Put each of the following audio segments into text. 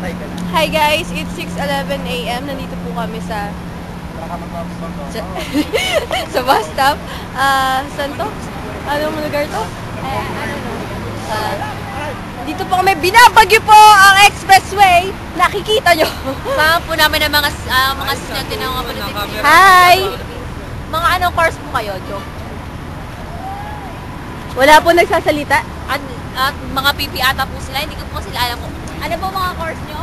Hi guys, it's 6:11 AM. Nandito po kami sa sa bus stop. Saan to? Anong lugar to? Dito po kami, binabagyo po ang expressway. Nakikita nyo. Sama po namin ang mga estudyante ng mga politics. Hi! Mga anong course po kayo, Jo? Wala po nagsasalita. At mga PP ata po sila, hindi ko po sila alam po. Ano po mga course nyo?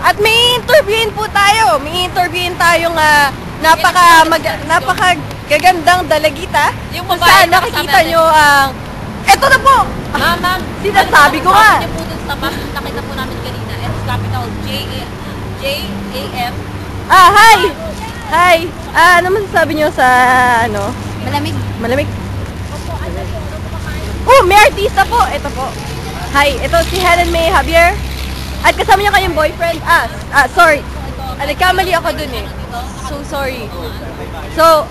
At may interviewin po tayo. May interviewin tayong napakagagandang dalagita. Yung Kung babae saan na nakikita kasama nyo ang... Eto na po! Ma'am, Sinasabi ko nga. Sabi niyo po dun sa map, nakita po namin kanina. It's capital J-A-M. Hi! Hi! Ano masasabi nyo sa, ano? Malamig. Malamig? Oh, may artista po! Ito po. Hi, ito si Helen May Javier. At kasama niya kayong boyfriend. Sorry. Nagkamali ako dun eh. So, sorry. So,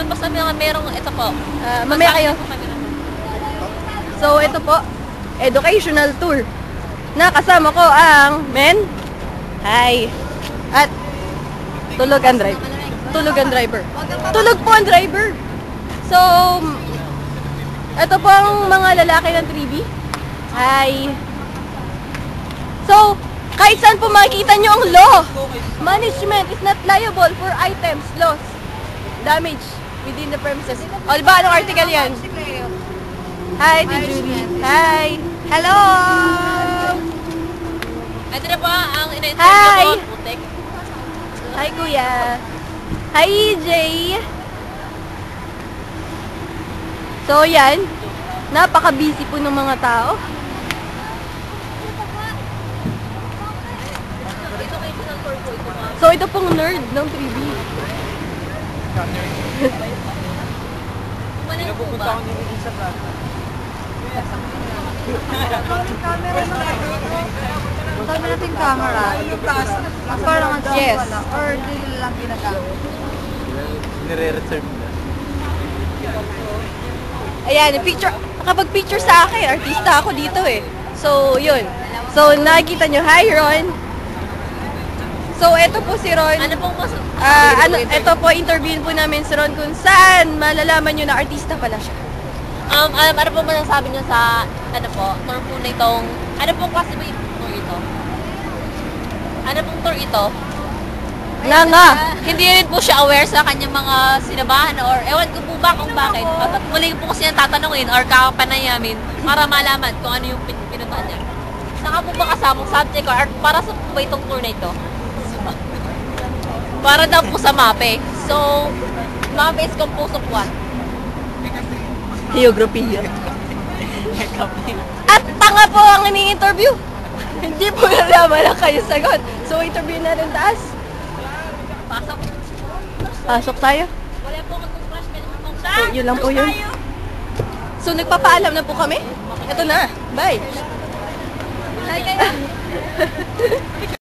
basta merong ito po. mamaya kayo. So, ito po. Educational tour. Nakasama ko ang men. Hi. At tulog ang driver. Tulog ang driver. Tulog po ang driver. So, ito po ang mga lalaki ng 3B. Hi. So, kahit saan po makikita nyo ang law. Management is not liable for items lost, damage within the premises. O, diba? Anong article yan? Hi, Julie. Hi. Hello! Ito na po ang Hi! ina-interview ko. Putek. Hi, Kuya. Hi, Jay. So, yan. Napaka-busy po ng mga tao. So, ito pong nerd ng 3B. Pinupupunta ko niyo sa vlog. Saan mo natin camera? Parang Yes. or hindi lang ginagamit? Nire-reserve na. Ayan, picture. Nakapag-picture sa akin. Artista ako dito eh. So, yun. So, nakikita nyo. Hi, Ron. So, eto po si Ron. Ano pong mas... Ito po, interviewin po namin si Ron kung saan malalaman nyo na artista pala siya. ano po masasabi niyo sa, ano po, tour po na itong, ano pong klase ba yung tour ito? Ano pong tour ito? Nga. Hindi rin po siya aware sa kanyang mga sinabahan or ewan ko po ba kung bakit. At muli ko po kasi nang tatanungin or kakapanayamin para malaman kung ano yung pinuntahan niya. Saka po ba kasamang subject or para sa po ba itong tour na ito? Para daw po sa MAPE. So, MAPE is composed of what? Geography. At tanga po ang ini-interview. Hindi po nalaman na kayo sagot. So, interview na rin taas. Pasok. Pasok tayo. Wala po mag-crush ka naman pong So, yun lang po yun. So, nagpapaalam na po kami. Ito na. Bye. Hi kayo.